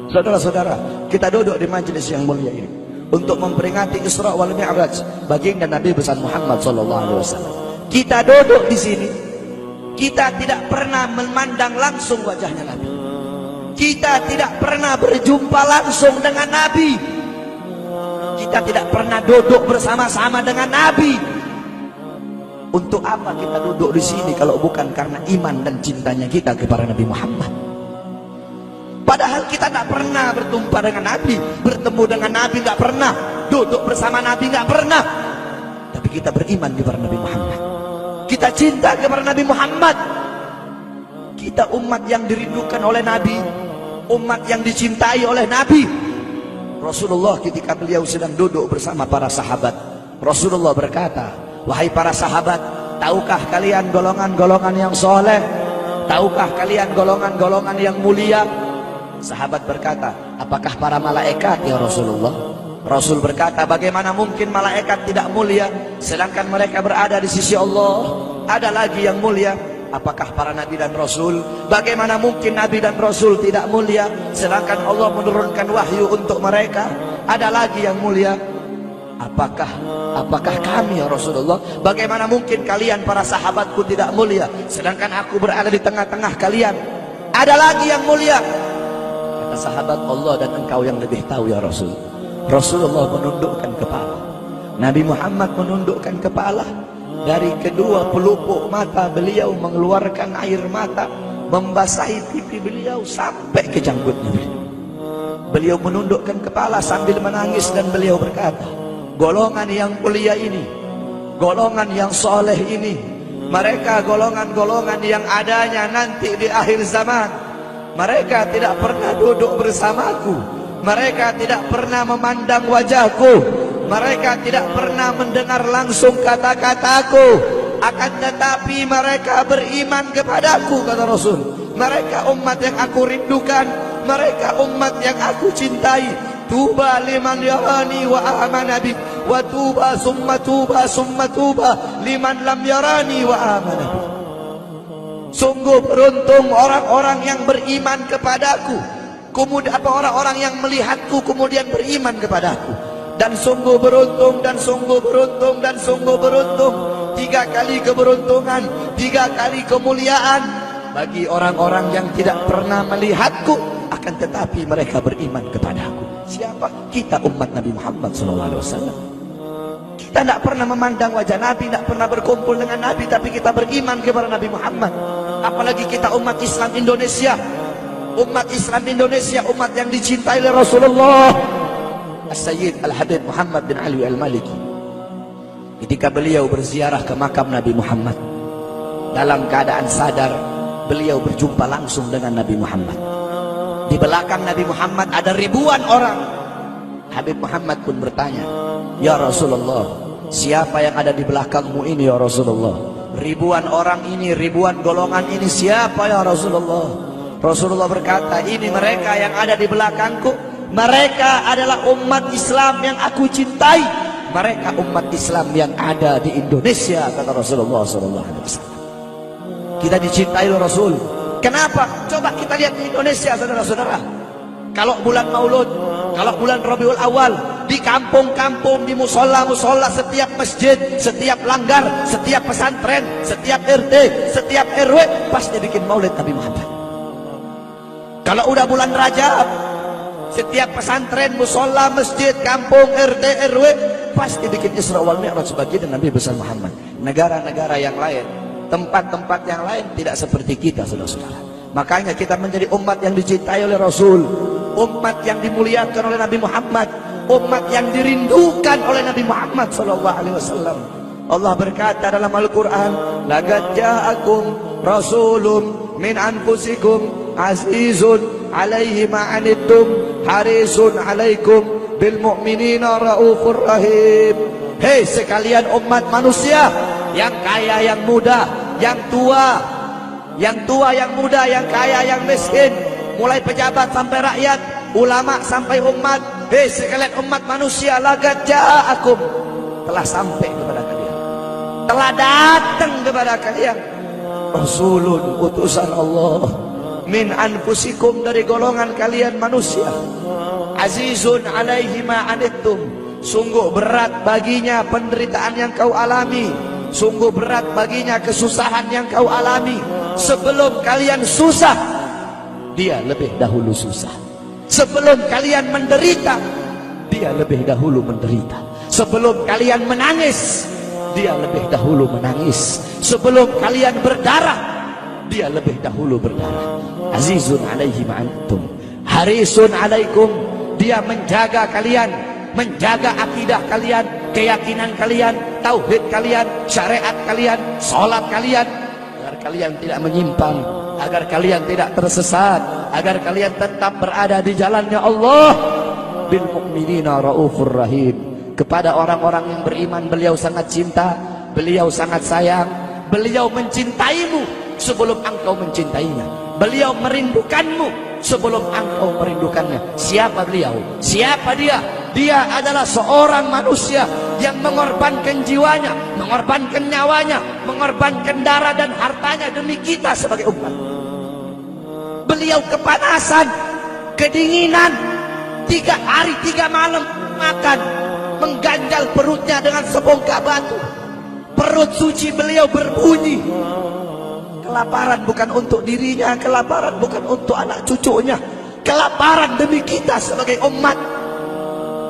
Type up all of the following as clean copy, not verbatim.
Saudara-saudara, kita duduk di majelis yang mulia ini untuk memperingati Isra wal Mi'raj baginda Nabi besar Muhammad SAW. Kita duduk di sini, kita tidak pernah memandang langsung wajahnya Nabi. Kita tidak pernah berjumpa langsung dengan Nabi. Kita tidak pernah duduk bersama-sama dengan Nabi. Untuk apa kita duduk di sini kalau bukan karena iman dan cintanya kita kepada Nabi Muhammad? Padahal kita tidak pernah berjumpa dengan Nabi, bertemu dengan Nabi tidak pernah, duduk bersama Nabi tidak pernah. Tapi kita beriman kepada Nabi Muhammad. Kita cinta kepada Nabi Muhammad. Kita umat yang dirindukan oleh Nabi, umat yang dicintai oleh Nabi. Rasulullah ketika beliau sedang duduk bersama para sahabat, Rasulullah berkata, wahai para sahabat, tahukah kalian golongan-golongan yang soleh? Tahukah kalian golongan-golongan yang mulia? Sahabat berkata, apakah para malaikat ya Rasulullah? Rasul berkata, bagaimana mungkin malaikat tidak mulia sedangkan mereka berada di sisi Allah? Ada lagi yang mulia. Apakah para nabi dan rasul? Bagaimana mungkin nabi dan rasul tidak mulia sedangkan Allah menurunkan wahyu untuk mereka? Ada lagi yang mulia. Apakah kami ya Rasulullah? Bagaimana mungkin kalian para sahabatku tidak mulia sedangkan aku berada di tengah-tengah kalian? Ada lagi yang mulia. Kata sahabat, Allah dan engkau yang lebih tahu ya Rasul. Rasulullah menundukkan kepala, Nabi Muhammad menundukkan kepala. Dari kedua pelupuk mata beliau mengeluarkan air mata, membasahi pipi beliau sampai ke janggutnya beliau. Beliau menundukkan kepala sambil menangis dan beliau berkata, golongan yang mulia ini, golongan yang soleh ini, mereka golongan-golongan yang adanya nanti di akhir zaman. Mereka tidak pernah duduk bersamaku, mereka tidak pernah memandang wajahku, mereka tidak pernah mendengar langsung kata-kataku, akan tetapi mereka beriman kepadaku, kata Rasul. Mereka umat yang aku rindukan, mereka umat yang aku cintai. Tuba liman yarani wa amana bi, wa tuba summa tuba liman lam yarani wa amana bi. Sungguh beruntung orang-orang yang beriman kepadaku, kemudian orang-orang yang melihatku kemudian beriman kepadaku. Dan sungguh beruntung, dan sungguh beruntung, dan sungguh beruntung. 3 kali keberuntungan, 3 kali kemuliaan bagi orang-orang yang tidak pernah melihatku, akan tetapi mereka beriman kepadaku. Siapa? Kita umat Nabi Muhammad SAW. Kita tidak pernah memandang wajah Nabi, tidak pernah berkumpul dengan Nabi, tapi kita beriman kepada Nabi Muhammad. Apalagi kita umat Islam Indonesia. Umat Islam Indonesia, umat yang dicintai oleh Rasulullah As-Sayyid Al-Habib Muhammad bin Ali Al-Maliki. Ketika beliau berziarah ke makam Nabi Muhammad, dalam keadaan sadar, beliau berjumpa langsung dengan Nabi Muhammad. Di belakang Nabi Muhammad ada ribuan orang. Habib Muhammad pun bertanya, ya Rasulullah, siapa yang ada di belakangmu ini ya Rasulullah? Ribuan orang ini, ribuan golongan ini, siapa ya Rasulullah? Rasulullah berkata, ini mereka yang ada di belakangku. Mereka adalah umat Islam yang aku cintai. Mereka umat Islam yang ada di Indonesia, kata Rasulullah SAW. Kita dicintai oleh Rasul. Kenapa? Coba kita lihat di Indonesia, saudara-saudara. Kalau bulan Maulud, kalau bulan Rabiul Awal, di kampung-kampung, di musola-musola, setiap masjid, setiap langgar, setiap pesantren, setiap RT, setiap RW pasti bikin maulid Nabi Muhammad. Kalau udah bulan Rajab, setiap pesantren, musola, masjid, kampung, RT, RW pasti bikin Isra wal Mi'raj bagi Nabi besar Muhammad. Negara-negara yang lain, tempat-tempat yang lain tidak seperti kita, saudara-saudara. Makanya kita menjadi umat yang dicintai oleh Rasul, umat yang dimuliakan oleh Nabi Muhammad, umat yang dirindukan oleh Nabi Muhammad SAW. Allah berkata dalam Al-Quran, laqad ja'akum rasulun min anfusikum azizun alaihi ma'anittum harisun alaikum bil mu'minina raufur rahim. Hei sekalian umat manusia, yang kaya, yang muda, yang tua, yang muda, yang kaya, yang miskin, mulai pejabat sampai rakyat, ulama sampai umat. Hei sekalian umat manusia, laqad ja'akum, telah sampai kepada kalian, telah datang kepada kalian rasulun, utusan Allah, min anfusikum, dari golongan kalian manusia. Azizun alaihi ma anittum, sungguh berat baginya penderitaan yang kau alami, sungguh berat baginya kesusahan yang kau alami. Sebelum kalian susah, dia lebih dahulu susah. Sebelum kalian menderita, dia lebih dahulu menderita. Sebelum kalian menangis, dia lebih dahulu menangis. Sebelum kalian berdarah, dia lebih dahulu berdarah. Azizun alaihi ma anittum, harisun alaikum, dia menjaga kalian, menjaga akidah kalian, keyakinan kalian, tauhid kalian, syariat kalian, salat kalian, agar kalian tidak menyimpang, agar kalian tidak tersesat, agar kalian tetap berada di jalannya Allah. Bil mu'minina raufur rahim, kepada orang-orang yang beriman beliau sangat cinta, beliau sangat sayang, beliau mencintaimu sebelum engkau mencintainya, beliau merindukanmu sebelum engkau merindukannya. Siapa beliau? Siapa dia? Dia adalah seorang manusia yang mengorbankan jiwanya, mengorbankan nyawanya, mengorbankan darah dan hartanya demi kita sebagai umat. Beliau kepanasan, kedinginan, 3 hari 3 malam makan, mengganjal perutnya dengan sebongkah batu. Perut suci beliau berbunyi. Kelaparan bukan untuk dirinya, kelaparan bukan untuk anak cucunya, kelaparan demi kita sebagai umat.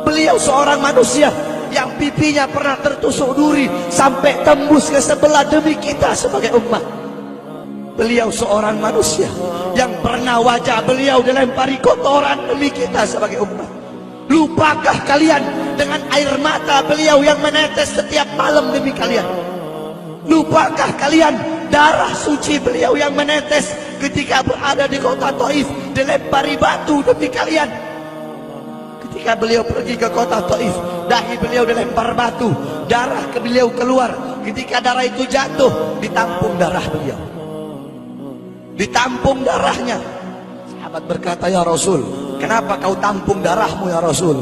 Beliau seorang manusia yang pipinya pernah tertusuk duri sampai tembus ke sebelah demi kita sebagai umat. Beliau seorang manusia yang pernah wajah beliau dilempari kotoran demi kita sebagai umat. Lupakah kalian dengan air mata beliau yang menetes setiap malam demi kalian? Lupakah kalian darah suci beliau yang menetes ketika berada di kota Taif, dilempari batu demi kalian? Ketika beliau pergi ke kota Taif, dahi beliau dilempar batu, darah ke beliau keluar. Ketika darah itu jatuh, ditampung darah beliau, ditampung darahnya. Sahabat berkata, ya Rasul, kenapa kau tampung darahmu ya Rasul?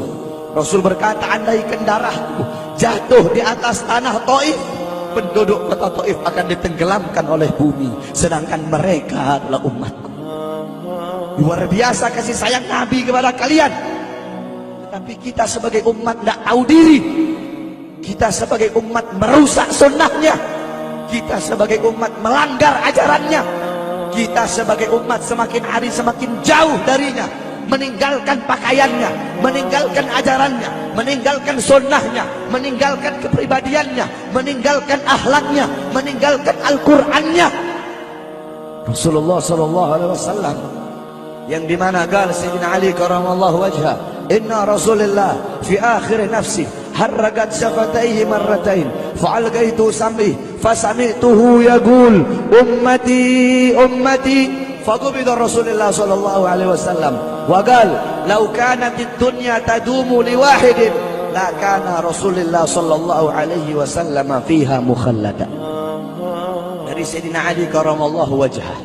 Rasul berkata, andaikan darahku jatuh di atas tanah Taif, penduduk kota Taif akan ditenggelamkan oleh bumi, sedangkan mereka adalah umatku. Luar biasa kasih sayang Nabi kepada kalian. Tetapi kita sebagai umat tidak tahu diri. Kita sebagai umat merusak sunnahnya. Kita sebagai umat melanggar ajarannya. Kita sebagai umat semakin hari semakin jauh darinya, meninggalkan pakaiannya, meninggalkan ajarannya, meninggalkan sunnahnya, meninggalkan kepribadiannya, meninggalkan akhlaknya, meninggalkan Al-Qur'annya. Rasulullah sallallahu alaihi wasallam yang dimana gal Sayyidina Ali karamallahu wajha, inna Rasulullah fi akhir nafsi harragat syafataihi marratain fa'algaitu sam'i fasami'tuhu yaqul ummati ummati فقبض رسول الله صلى الله عليه وسلم وقال لو كانت الدنيا تدوم لواحد لا كان رسول الله صلى الله عليه وسلم فيها مخلدا. Dari Sayyidina Ali karamallahu wajhah,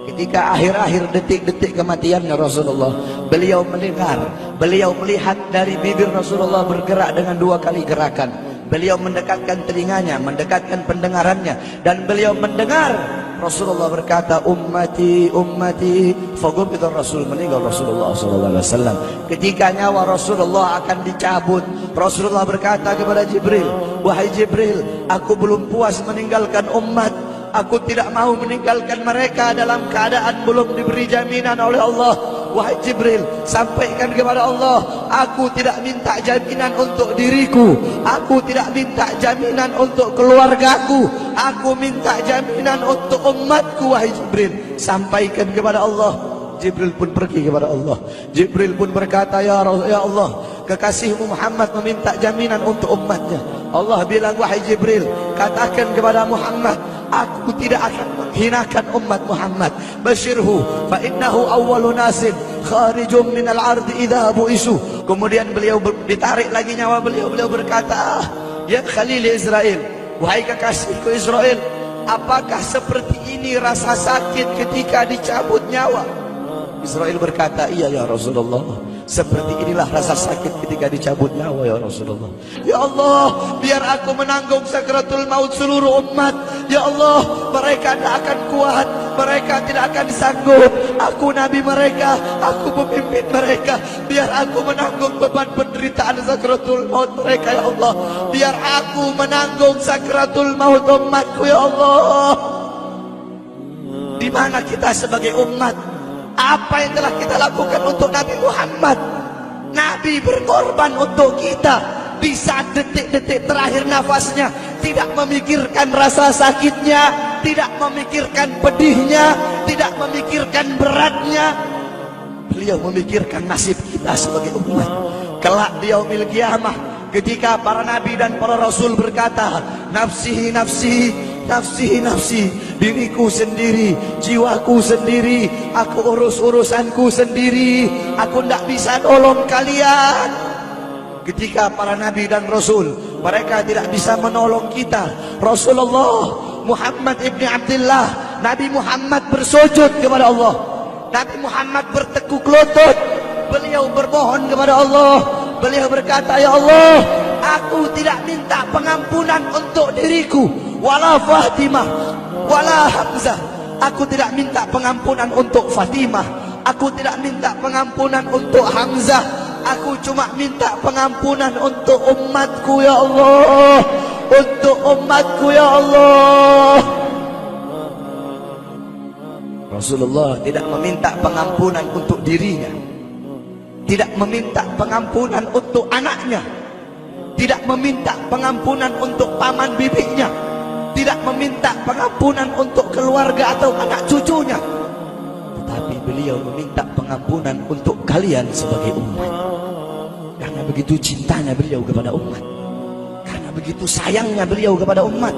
ketika akhir-akhir detik-detik kematiannya Rasulullah, beliau mendengar, beliau melihat dari bibir Rasulullah bergerak dengan 2 kali gerakan. Beliau mendekatkan telinganya, mendekatkan pendengarannya, dan beliau mendengar Rasulullah berkata, ummati ummati. Faqubida Rasul, meninggal Rasulullah sallallahu alaihi wasallam. Ketika nyawa Rasulullah akan dicabut, Rasulullah berkata kepada Jibril, wahai Jibril, aku belum puas meninggalkan umat. Aku tidak mau meninggalkan mereka dalam keadaan belum diberi jaminan oleh Allah. Wahai Jibril, sampaikan kepada Allah, aku tidak minta jaminan untuk diriku, aku tidak minta jaminan untuk keluargaku, aku minta jaminan untuk umatku. Wahai Jibril, sampaikan kepada Allah. Jibril pun pergi kepada Allah. Jibril pun berkata, ya Allah, kekasihmu Muhammad meminta jaminan untuk umatnya. Allah bilang, wahai Jibril, katakan kepada Muhammad, aku tidak akan menghinakan umat Muhammad. Basyirhu fa innahu awwalu nasin kharijum minal ardi idza bu'isu. Kemudian beliau ditarik lagi nyawa beliau. Beliau berkata, ya Khalil Israel, wahai kekasihku Israel, apakah seperti ini rasa sakit ketika dicabut nyawa? Israel berkata, iya ya Rasulullah, Seperti inilah rasa sakit ketika dicabut nyawa ya Rasulullah. Ya Allah, biar aku menanggung sakratul maut seluruh umat. Ya Allah, mereka tidak akan kuat, mereka tidak akan sanggup. Aku nabi mereka, aku pemimpin mereka. Biar aku menanggung beban penderitaan sakratul maut mereka ya Allah. Biar aku menanggung sakratul maut umatku ya Allah. Di mana kita sebagai umat? Apa yang telah kita lakukan untuk Nabi Muhammad? Nabi berkorban untuk kita di saat detik-detik terakhir nafasnya, tidak memikirkan rasa sakitnya, tidak memikirkan pedihnya, tidak memikirkan beratnya. Beliau memikirkan nasib kita sebagai umat. Kelak di yaumil qiyamah, ketika para nabi dan para rasul berkata, nafsi nafsi, nafsi nafsi, diriku sendiri, jiwaku sendiri, aku urus urusanku sendiri, aku tidak bisa tolong kalian. Ketika para nabi dan rasul, mereka tidak bisa menolong kita. Rasulullah Muhammad ibn Abdullah, Nabi Muhammad bersujud kepada Allah, Nabi Muhammad bertekuk lutut, beliau bermohon kepada Allah. Beliau berkata, ya Allah, aku tidak minta pengampunan untuk diriku, wala Fatimah, wala Hamzah. Aku tidak minta pengampunan untuk Fatimah, aku tidak minta pengampunan untuk Hamzah. Aku cuma minta pengampunan untuk umatku ya Allah, untuk umatku ya Allah. Rasulullah tidak meminta pengampunan untuk dirinya, tidak meminta pengampunan untuk anaknya, tidak meminta pengampunan untuk paman bibinya, tidak meminta pengampunan untuk keluarga atau anak cucunya, tetapi beliau meminta pengampunan untuk kalian sebagai umat. Karena begitu cintanya beliau kepada umat, karena begitu sayangnya beliau kepada umat,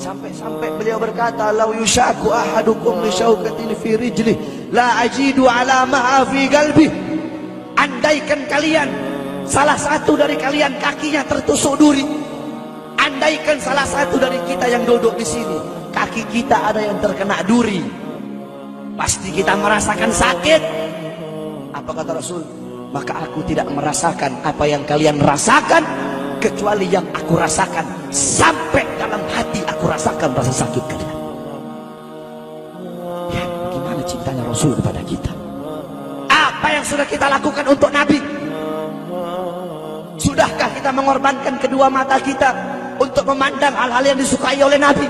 sampai-sampai beliau berkata, lau yushaku ahadukum li syaukatin fi rijlih la ajidu ala ma'a fi qalbi. Andaikan kalian, salah satu dari kalian kakinya tertusuk duri, andaikan salah satu dari kita yang duduk di sini kaki kita ada yang terkena duri, pasti kita merasakan sakit. Apa kata Rasul? Maka aku tidak merasakan apa yang kalian rasakan, kecuali yang aku rasakan, sampai dalam hati aku rasakan rasa sakit kalian. Ya, bagaimana cintanya Rasul kepada kita? Apa yang sudah kita lakukan untuk Nabi? Sudahkah kita mengorbankan kedua mata kita untuk memandang hal-hal yang disukai oleh Nabi?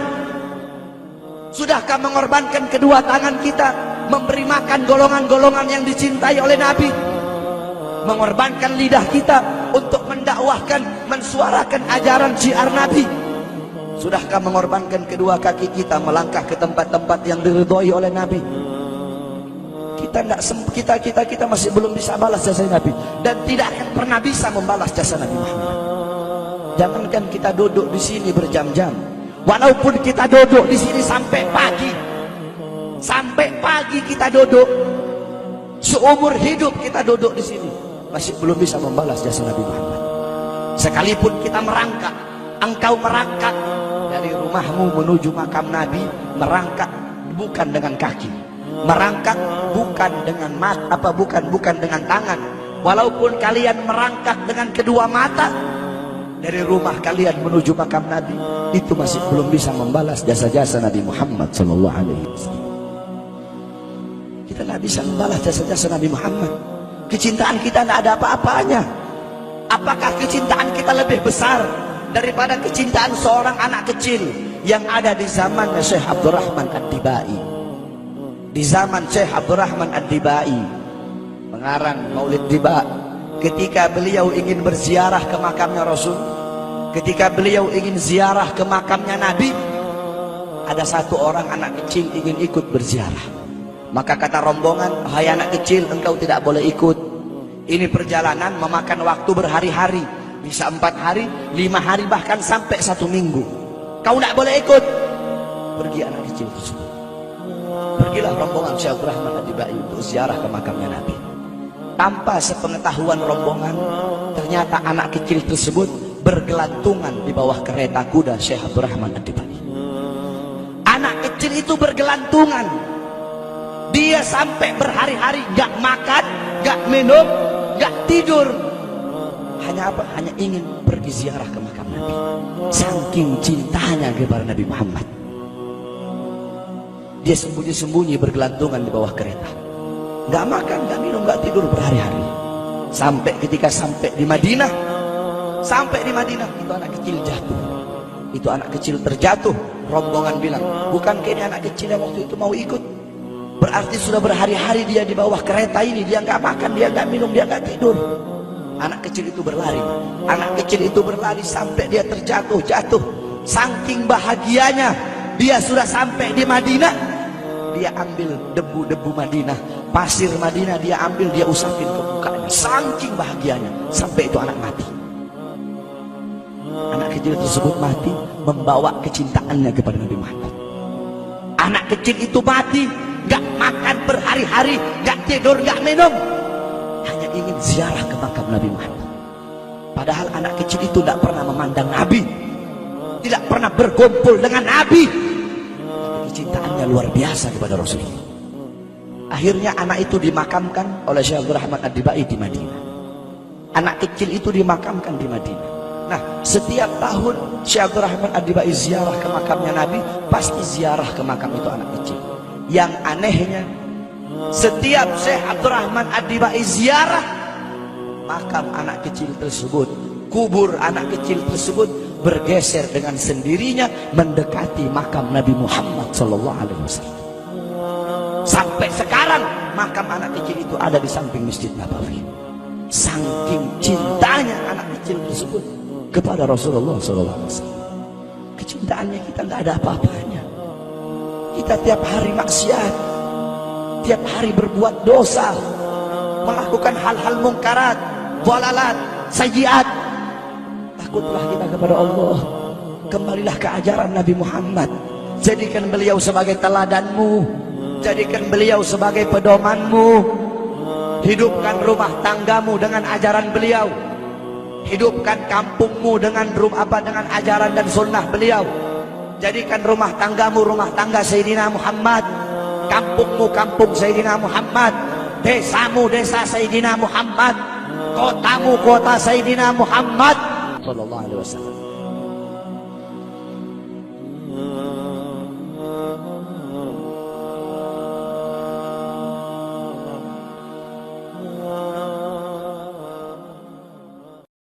Sudahkah mengorbankan kedua tangan kita memberi makan golongan-golongan yang dicintai oleh Nabi? Mengorbankan lidah kita untuk mendakwahkan, mensuarakan ajaran syiar Nabi? Sudahkah mengorbankan kedua kaki kita melangkah ke tempat-tempat yang diridhoi oleh Nabi? Kita masih belum bisa balas jasa Nabi, dan tidak akan pernah bisa membalas jasa Nabi Muhammad. Jangankan kita duduk di sini berjam-jam, walaupun kita duduk di sini sampai pagi kita duduk, seumur hidup kita duduk di sini, masih belum bisa membalas jasa Nabi Muhammad. Sekalipun kita merangkak, engkau merangkak dari rumahmu menuju makam Nabi, merangkak bukan dengan kaki, merangkak bukan dengan mata, bukan dengan tangan. Walaupun kalian merangkak dengan kedua mata dari rumah kalian menuju makam Nabi, itu masih belum bisa membalas jasa-jasa Nabi Muhammad sallallahu alaihi wasallam. Kita tidak bisa membalas jasa-jasa Nabi Muhammad. Kecintaan kita tidak ada apa-apanya. Apakah kecintaan kita lebih besar daripada kecintaan seorang anak kecil yang ada di zamannya Syekh Abdurrahman Ad-Dibai? Di zaman Syekh Abdurrahman Ad-Dibai, pengarang Maulid Diba, ketika beliau ingin berziarah ke makamnya Rasul, ketika beliau ingin ziarah ke makamnya Nabi, ada satu orang anak kecil ingin ikut berziarah. Maka kata rombongan, hai anak kecil, engkau tidak boleh ikut. Ini perjalanan memakan waktu berhari-hari, bisa 4 hari, 5 hari, bahkan sampai 1 minggu. Kau tidak boleh ikut. Pergi anak kecil tersebut. Pergilah rombongan Syekh Abdurrahman Ad-Dibai untuk ziarah ke makamnya Nabi. Tanpa sepengetahuan rombongan, ternyata anak kecil tersebut bergelantungan di bawah kereta kuda Syekh Abdurrahman Ad-Dibai. Anak kecil itu bergelantungan. Dia sampai berhari-hari gak makan, gak minum, gak tidur. Hanya apa? Hanya ingin pergi ziarah ke makam Nabi. Saking cintanya kepada Nabi Muhammad. Dia sembunyi-sembunyi bergelantungan di bawah kereta. Gak makan, gak minum, gak tidur berhari-hari. Sampai ketika sampai di Madinah, itu anak kecil jatuh. Itu anak kecil terjatuh. Rombongan bilang, bukan ini anak kecil yang waktu itu mau ikut? Berarti sudah berhari-hari dia di bawah kereta ini. Dia gak makan, dia gak minum, dia gak tidur. Anak kecil itu berlari. Anak kecil itu berlari sampai dia jatuh. Saking bahagianya, dia sudah sampai di Madinah. Dia ambil debu-debu Madinah, pasir Madinah dia ambil, dia usapin ke mukanya. Saking bahagianya, sampai itu anak mati. Anak kecil tersebut mati membawa kecintaannya kepada Nabi Muhammad. Anak kecil itu mati, gak makan berhari-hari, gak tidur, gak minum, hanya ingin ziarah ke makam Nabi Muhammad. Padahal anak kecil itu tidak pernah memandang Nabi, tidak pernah berkumpul dengan Nabi, tapi kecintaannya luar biasa kepada Rasulullah. Akhirnya anak itu dimakamkan oleh Syekh Abdul Rahman Ad-Dibai di Madinah. Anak kecil itu dimakamkan di Madinah. Nah, setiap tahun Syekh Abdul Rahman Ad-Dibai ziarah ke makamnya Nabi, pasti ziarah ke makam itu anak kecil. Yang anehnya, setiap Syekh Abdul Rahman Ad-Dibai ziarah makam anak kecil tersebut, kubur anak kecil tersebut bergeser dengan sendirinya mendekati makam Nabi Muhammad SAW. Sampai sekarang makam anak kecil itu ada di samping Masjid Nabawi. Saking cintanya anak kecil tersebut kepada Rasulullah SAW. Kecintaannya kita nggak ada apa-apanya. Kita tiap hari maksiat, tiap hari berbuat dosa, melakukan hal-hal mungkarat, dhalalat, sayyiat. Takutlah kita kepada Allah. Kembalilah ke ajaran Nabi Muhammad. Jadikan beliau sebagai teladanmu, jadikan beliau sebagai pedomanmu. Hidupkan rumah tanggamu dengan ajaran beliau. Hidupkan kampungmu dengan dengan ajaran dan sunnah beliau. Jadikan rumah tanggamu rumah tangga Sayyidina Muhammad, kampungmu kampung Sayyidina Muhammad, desamu desa Sayyidina Muhammad, kotamu kota Sayyidina Muhammad sallallahu alaihi wasallam.